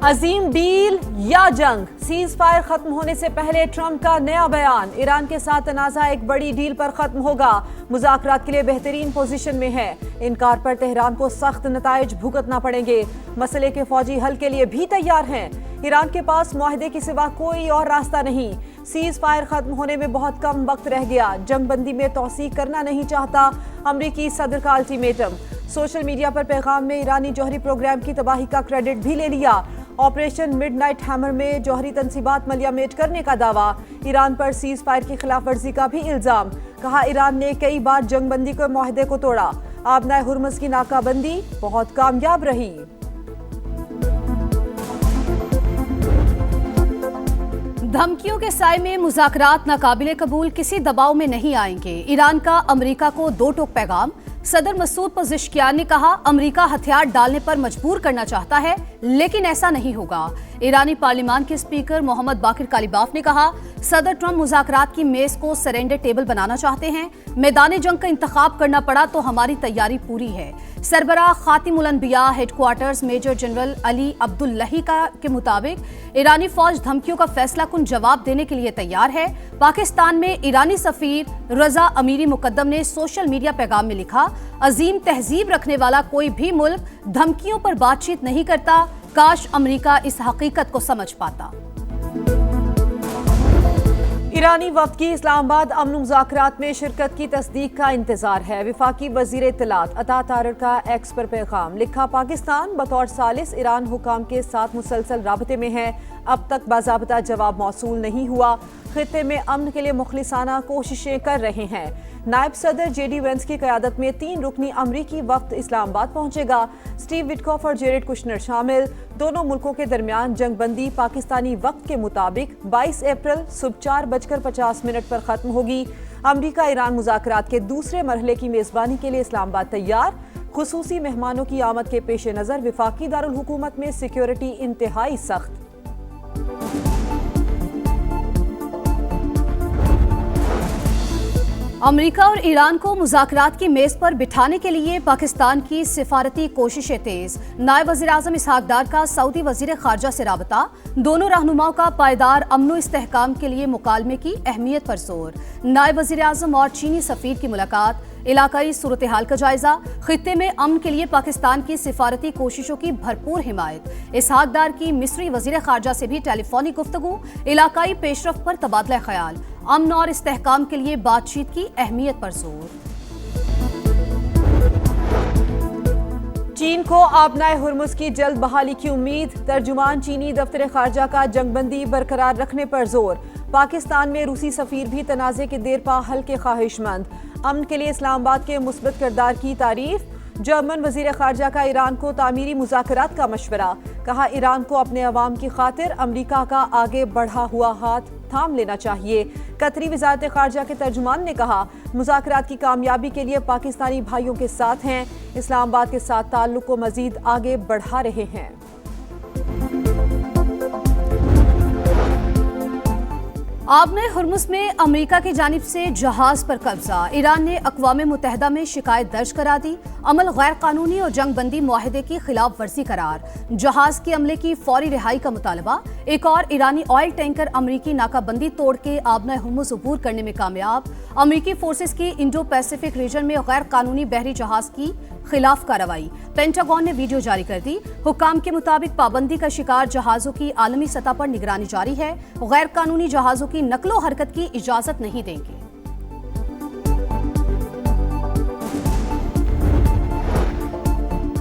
अजीम deal या जंग, cease fire खत्म होने से पहले ट्रंप का नया बयान। ईरान के साथ तनाज़ा एक बड़ी डील पर खत्म होगा, मुज़ाकरात के लिए बेहतरीन पोजीशन में है। इनकार पर तेहरान को सख्त नताइज भुगतना पड़ेंगे। मसले के फौजी हल के लिए भी तैयार हैं। ईरान के पास मुआहदे के सिवा कोई और रास्ता नहीं। सीज फायर खत्म होने में बहुत कम वक्त रह गया। जंगबंदी में तौसीक करना नहीं चाहता अमरीकी सदर का अल्टीमेटम। सोशल मीडिया पर पैगाम में ईरानी जौहरी प्रोग्राम की तबाही का क्रेडिट भी ले लिया। ऑपरेशन मिडनाइट हैमर में जौहरी तंसीबात मलियामेट करने का दावा। ईरान पर सीज फायर की खिलाफ वर्जी का भी इल्जाम। कहा ईरान ने कई बार जंगबंदी के मुआहदे को तोड़ा। आबनाए हुर्मुज़ की नाकाबंदी बहुत कामयाब रही। धमकियों के साए में मुज़ाकरात नाकाबिले कबूल, किसी दबाव में नहीं आएंगे। ईरान का अमेरिका को दो टोक पैगाम। सदर मसूद पज़ेश्कियान ने कहा अमेरिका हथियार डालने पर मजबूर करना चाहता है, लेकिन ऐसा नहीं होगा। ईरानी पार्लियामान के स्पीकर मोहम्मद बाकिर कालिबाफ ने कहा सदर ट्रंप मुज़ाकरात की मेज को सरेंडर टेबल बनाना चाहते हैं। मैदान जंग का इंतखाब करना पड़ा तो हमारी तैयारी पूरी है। सरबराह Khatamul Anbiya headquarters major general Ali Abdullahi के मुताबिक ईरानी फौज धमकियों का फैसला कुन जवाब देने के लिए तैयार है। पाकिस्तान में ईरानी सफीर रजा अमीरी मुकद्दम ने सोशल मीडिया पैगाम में लिखा अजीम तहजीब रखने वाला कोई भी मुल्क धमकियों पर बातचीत नहीं करता। काश अमेरिका इस हकीकत को समझ पाता। ईरानी वक्त की इस्लामाबाद अमन मुज़ाकरात में शिरकत की तस्दीक का इंतजार है। विफाकी वजीर इत्तलात अता तारर का एक्स पर पैगाम लिखा पाकिस्तान बतौर सालिस ईरान हुकाम के साथ मुसलसल राबते में है। अब तक बाज़ाब्ता जवाब मौसूल नहीं हुआ। खित्ते में अमन के लिए मुखलिसाना कोशिशें कर रहे हैं। नायब सदर जेडी वेंस की क़यादत में 3 रुकनी अमरीकी वक्त इस्लामाबाद पहुंचेगा। स्टीव विटकॉफ और जेरेड कुशनर शामिल। दोनों मुल्कों के दरमियान जंगबंदी पाकिस्तानी वक्त के मुताबिक 22 अप्रैल सुबह 4:50 पर खत्म होगी। अमरीका ईरान मुज़ाकरात के दूसरे मरहले की मेज़बानी के लिए इस्लामाबाद तैयार। खुसूसी मेहमानों की आमद के पेश नज़र विफाकी दारुल हुकूमत में सिक्योरिटी इंतहाई सख्त। अमेरिका और ईरान को मुज़ाकरात की मेज पर बिठाने के लिए पाकिस्तान की सिफारती कोशिशें तेज। नायब वज़ीर आज़म इसहाक डार का सऊदी वज़ीर ख़ारजा से राबता। दोनों रहनुमाओं का पायदार अमन व इस्तेहकाम के लिए मुकालमे की अहमियत पर जोर। नायब वज़ीर आज़म और चीनी सफ़ीर की मुलाकात। इलाकाई सूरत हाल का जायजा। खित्ते में अमन के लिए पाकिस्तान की सिफारती कोशिशों की भरपूर हिमायत। इसहाक डार की मिस्री वज़ीर ख़ारजा से भी टेलीफोनिक गुफ्तगू। इलाकाई पेशरफ पर तबादला ख्याल। अमन और इस्तेहकाम के लिए बातचीत की अहमियत पर जोर। चीन को आबनाए हुर्मुज़ की जल्द बहाली की उम्मीद। तर्जुमान चीनी दफ्तर खारजा का जंगबंदी बरकरार रखने पर जोर। पाकिस्तान में रूसी सफीर भी तनाज़े के देरपा हल के ख्वाहिशमंद। अमन के लिए इस्लामाबाद के मुस्बत किरदार की तारीफ। जर्मन वज़ीर ख़ारजा का ईरान को तामीरी मुज़ाकरात का मशवरा। कहा ईरान को अपने अवाम की खातिर अमरीका का आगे बढ़ा हुआ हाथ थाम लेना चाहिए। कतरी वज़ारत ख़ारजा के तर्जुमान ने कहा मुज़ाकरात की कामयाबी के लिए पाकिस्तानी भाइयों के साथ हैं। इस्लामाबाद के साथ ताल्लुक़ को मज़ीद आगे बढ़ा रहे हैं। आबने हुर्मुज़ में अमेरिका की जानिब से जहाज पर कब्जा। ईरान ने अक़वाम मुत्तहिदा में शिकायत दर्ज करा दी। अमल गैर कानूनी और जंगबंदी मुआहदे की खिलाफ वर्जी करार। जहाज के अमले की फौरी रिहाई का मुतालबा। एक और ईरानी ऑयल टैंकर अमरीकी नाकाबंदी तोड़ के आबना हुर्मुज़ अबूर करने में कामयाब। अमरीकी फोर्सेस की इंडो पैसिफिक रीजन में गैर कानूनी बहरी जहाज की खिलाफ कार्रवाई। पेंटागन ने वीडियो जारी कर दी। हुकाम के मुताबिक पाबंदी का शिकार जहाजों की आलमी सतह पर निगरानी जारी है। गैर कानूनी जहाजों की नकलो हरकत की इजाजत नहीं देंगे।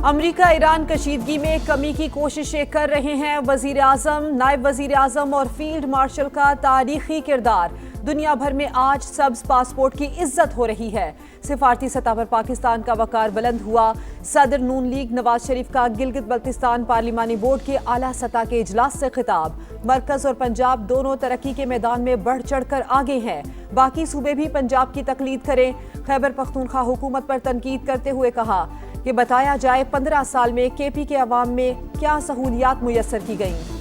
अमरीका ईरान कशीदगी में कमी की कोशिशें कर रहे हैं। वजीर आजम, नायब वजीर आजम और फील्ड मार्शल का तारीखी किरदार। दुनिया भर में आज सब्ज पासपोर्ट की इज्जत हो रही है। सिफारती सतह पर पाकिस्तान का वकार बुलंद हुआ। सदर नून लीग नवाज शरीफ का गिलगित बल्तिस्तान पार्लिमानी बोर्ड के आला सतह के इजलास से खिताब। मरकज और पंजाब दोनों तरक्की के मैदान में बढ़ चढ़ कर आगे हैं। बाकी सूबे भी पंजाब की तकलीद करें। खैबर पख्तूनख्वा हुकूमत पर तनकीद करते हुए कहा कि बताया जाए 15 साल में केपी के अवाम में क्या सहूलियात मुयस्सर की गईं।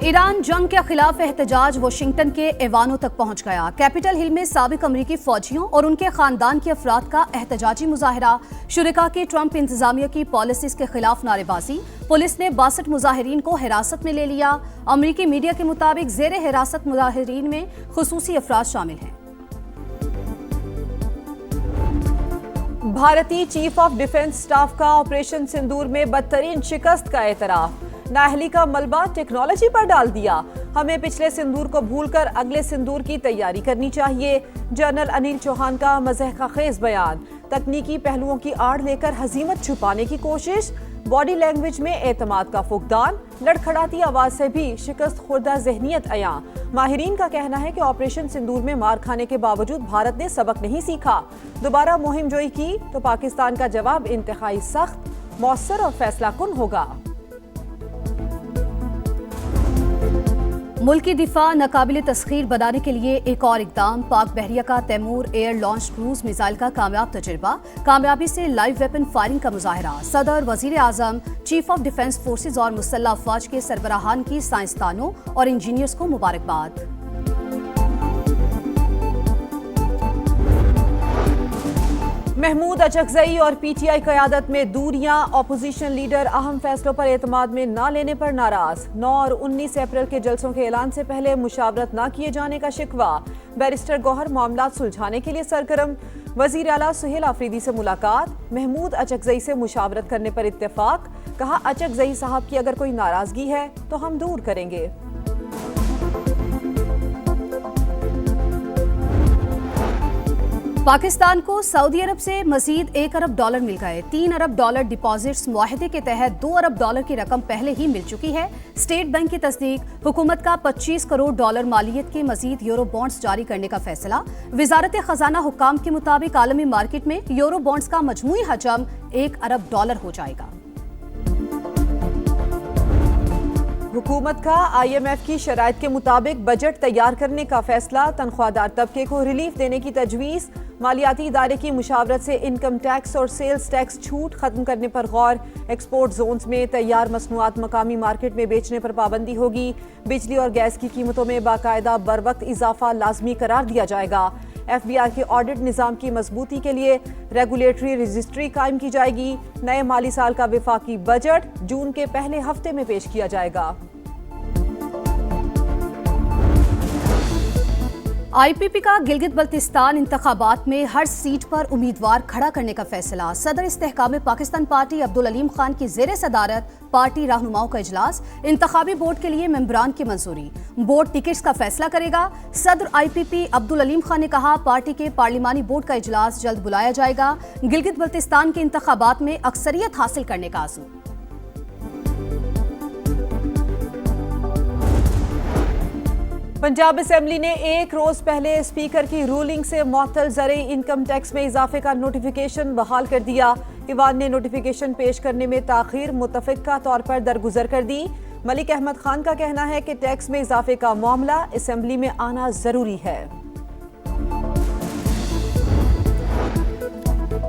ईरान जंग के खिलाफ एहतजाज वाशिंगटन के एवानों तक पहुंच गया। कैपिटल हिल में साबिक अमरीकी फौजियों और उनके खानदान के अफराद का एहतजाजी मुजाहरा। शुरका की ट्रंप इंतजामिया की पॉलिसीज के खिलाफ नारेबाजी। पुलिस ने 62 मुजाहिरीन को हिरासत में ले लिया। अमरीकी मीडिया के मुताबिक जेर हिरासत मुजाहिरीन में खुसूसी अफराद शामिल हैं। भारतीय चीफ ऑफ डिफेंस स्टाफ का ऑपरेशन सिंदूर में बदतरीन शिकस्त का एतराफ। नाअहली का मलबा टेक्नोलॉजी पर डाल दिया। हमें पिछले सिंदूर को भूलकर अगले सिंदूर की तैयारी करनी चाहिए। जनरल अनिल चौहान का मज़हक़खेज़ बयान। तकनीकी पहलुओं की आड़ लेकर हजीमत छुपाने की कोशिश। बॉडी लैंग्वेज में एतमाद का फुकदान। लड़खड़ाती आवाज से भी शिकस्त खुर्दा ज़हनियत अयां। माहिरीन का कहना है कि ऑपरेशन सिंदूर में मार खाने के बावजूद भारत ने सबक नहीं सीखा। दोबारा मुहिम जोई की तो पाकिस्तान का जवाब इंतहाई सख्त, मौसर और फैसला कुन होगा। मुल्की दिफा नाकाबिले तस्खीर बनाने के लिए एक और इकदाम। पाक बहरिया का Taimur air launch cruise missile का कामयाब तजुर्बा। कामयाबी से लाइव वेपन फायरिंग का मुजाहरा। सदर, वजीर आजम, चीफ ऑफ डिफेंस फोर्सेज और मुसल्लह अफवाज के सरबराहान की साइंसदानों और इंजीनियर्स को मुबारकबाद। महमूद अचकजई और पीटीआई क़यादत में दूरियां। अपोजिशन लीडर अहम फैसलों पर एतमाद में न लेने पर नाराज। 9 और 19 अप्रैल के जलसों के ऐलान से पहले मुशावरत न किए जाने का शिकवा। बैरिस्टर गौहर मामला सुलझाने के लिए सरगर्म। वजीर आला सुहेल आफरीदी से मुलाकात। महमूद अचकजई से मुशावरत करने पर इत्तेफाक। कहा, अचकजई साहब की अगर कोई नाराजगी है तो हम दूर करेंगे। पाकिस्तान को सऊदी अरब से मजीद $1 अरब मिल गए। $3 अरब डिपॉजिट्स मुआहदे के तहत $2 अरब की रकम पहले ही मिल चुकी है। स्टेट बैंक की तस्दीक। हुकूमत का $25 करोड़ मालियत के मजीद यूरो बॉन्ड्स जारी करने का फैसला। वजारत खजाना हुक्काम के मुताबिक आलमी मार्केट में यूरो बॉन्ड्स का मजमूई हजम $1 अरब हो जाएगा। हुकूमत का IMF की शराइत के मुताबिक बजट तैयार करने का फैसला। तनख्वाहदार तबके को रिलीफ देने की तजवीज़। मालियाती इदारे की मुशावरत से इनकम टैक्स और सेल्स टैक्स छूट खत्म करने पर गौर। एक्सपोर्ट जोन्स में तैयार मसनूआत मकामी मार्केट में बेचने पर पाबंदी होगी। बिजली और गैस की कीमतों में बाकायदा बरवक्त इजाफा लाजमी करार दिया जाएगा। FBR के ऑडिट निज़ाम की मजबूती के लिए रेगुलेटरी रजिस्ट्री कायम की जाएगी। नए माली साल का वफाकी बजट जून के पहले हफ्ते में पेश किया जाएगा। IPP का गिलगित बल्तिस्तान इंतखाबात में हर सीट पर उम्मीदवार खड़ा करने का फैसला। सदर इस्तेहकाम पाकिस्तान पार्टी अब्दुल अलीम खान की जेर सदारत पार्टी रहनुमाओं का इजलास। इंतखाबी बोर्ड के लिए मेंबरान की मंजूरी। बोर्ड टिकट्स का फैसला करेगा। सदर IPP अब्दुल अलीम खान ने कहा, पार्टी के पार्लिमानी बोर्ड का इजलास जल्द बुलाया जाएगा। गिलगित बल्तिस्तान के इंतखाबात में अक्सरियत हासिल करने का आज़ू। पंजाब असेंबली ने एक रोज पहले स्पीकर की रूलिंग से मुअत्तल ज़रिए इनकम टैक्स में इजाफे का नोटिफिकेशन बहाल कर दिया। ईवान ने नोटिफिकेशन पेश करने में ताखीर मुतफ़िक़ा तौर पर दरगुजर कर दी। मलिक अहमद खान का कहना है कि टैक्स में इजाफे का मामला असेंबली में आना जरूरी है।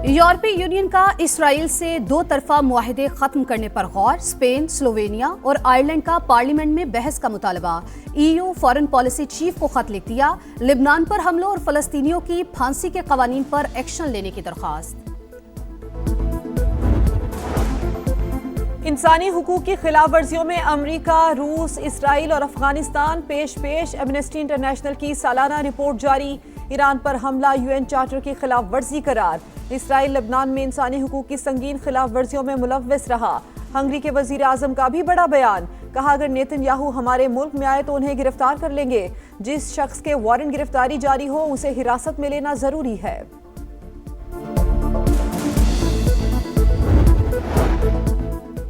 यूरोपीय यूनियन का इसराइल से 2 तरफा मुआहदे खत्म करने पर गौर। स्पेन, स्लोवेनिया और आयरलैंड का पार्लियामेंट में बहस का मुतालबा। EU फॉरेन पॉलिसी चीफ को खत लिख दिया। लिबनान पर हमलों और फलस्तीनियों की फांसी के कवानीन पर एक्शन लेने की दरख्वास्त। इंसानी हुकूक की खिलाफ वर्जियों में अमरीका, रूस, इसराइल और अफगानिस्तान पेश। एमनेस्टी इंटरनेशनल की सालाना रिपोर्ट जारी। ईरान पर हमला UN चार्टर की खिलाफ वर्जी करार। इसराइल लेबनान में इंसानी हुकूक की संगीन खिलाफ वर्जियों में मुलव्वस रहा। हंगरी के वजीर आजम का भी बड़ा बयान। कहा, अगर नेतन्याहू हमारे मुल्क में आए तो उन्हें गिरफ्तार कर लेंगे। जिस शख्स के वारंट गिरफ्तारी जारी हो उसे हिरासत में लेना जरूरी है।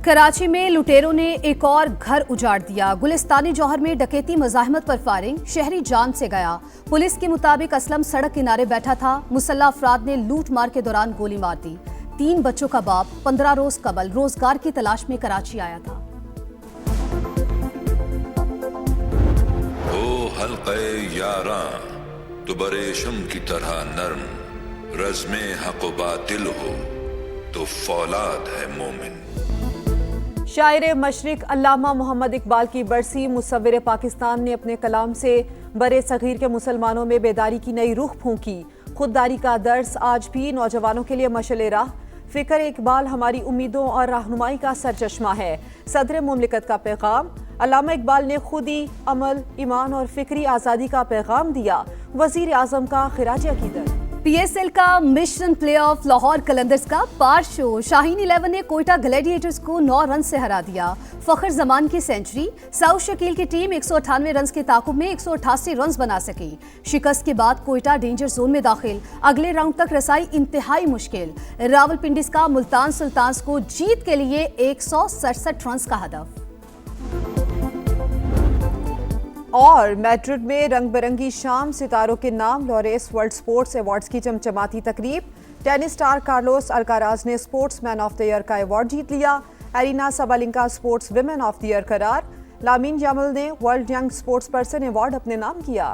कराची में लुटेरों ने एक और घर उजाड़ दिया। गुलिस्तानी जौहर में डकैती मुजाहिमत पर फायरिंग। शहरी जान से गया। पुलिस के मुताबिक असलम सड़क किनारे बैठा था। मुसल्लह अफराद ने लूट मार के दौरान गोली मार दी। 3 बच्चों का बाप 15 रोज कबल रोजगार की तलाश में कराची आया था। ओ हल्क़े यारां तो बरेशम की तरह नरम, रज़्मे हक़ व बातिल हो तो फौलाद है मोमिन। शायर मशरिक अल्लामा मोहम्मद इकबाल की बरसी। मुसव्विर पाकिस्तान ने अपने कलाम से बरे सगीर के मुसलमानों में बेदारी की नई रूह फूंकी। खुददारी का दर्स आज भी नौजवानों के लिए मशअल राह। फिक्र इकबाल हमारी उम्मीदों और रहनुमाई का सरचश्मा है। सदर मुमलिकत का पैगाम। अल्लामा इकबाल ने खुदी, अमल, ईमान और फिक्री आज़ादी का पैगाम दिया। वज़ीर आज़म का खिराज अकीदत। पीएसएल का मिशन प्लेऑफ लाहौर कलंदर्स का पार शो। शाहीन 11 ने कोयटा ग्लैडिएटर्स को 9 रन से हरा दिया। फखर जमान की सेंचुरी। साउथ शकील की टीम 198 रन के ताकुब में 188 रन बना सकी। शिकस्त के बाद कोयटा डेंजर जोन में दाखिल। अगले राउंड तक रसाई इंतहाई मुश्किल। रावलपिंडी का मुल्तान सुल्तान्स को जीत के लिए 167 रन का हदफ। और मैड्रिड में रंग बिरंगी शाम। सितारों के नाम लॉरेस वर्ल्ड स्पोर्ट्स अवार्ड्स की चमचमाती तकरीब। टेनिस स्टार कार्लोस अल्काराज ने sportsman of the year का अवार्ड जीत लिया। Aryna Sabalenka sports women of the year करार। लामीन यामल ने world young sports person award अपने नाम किया।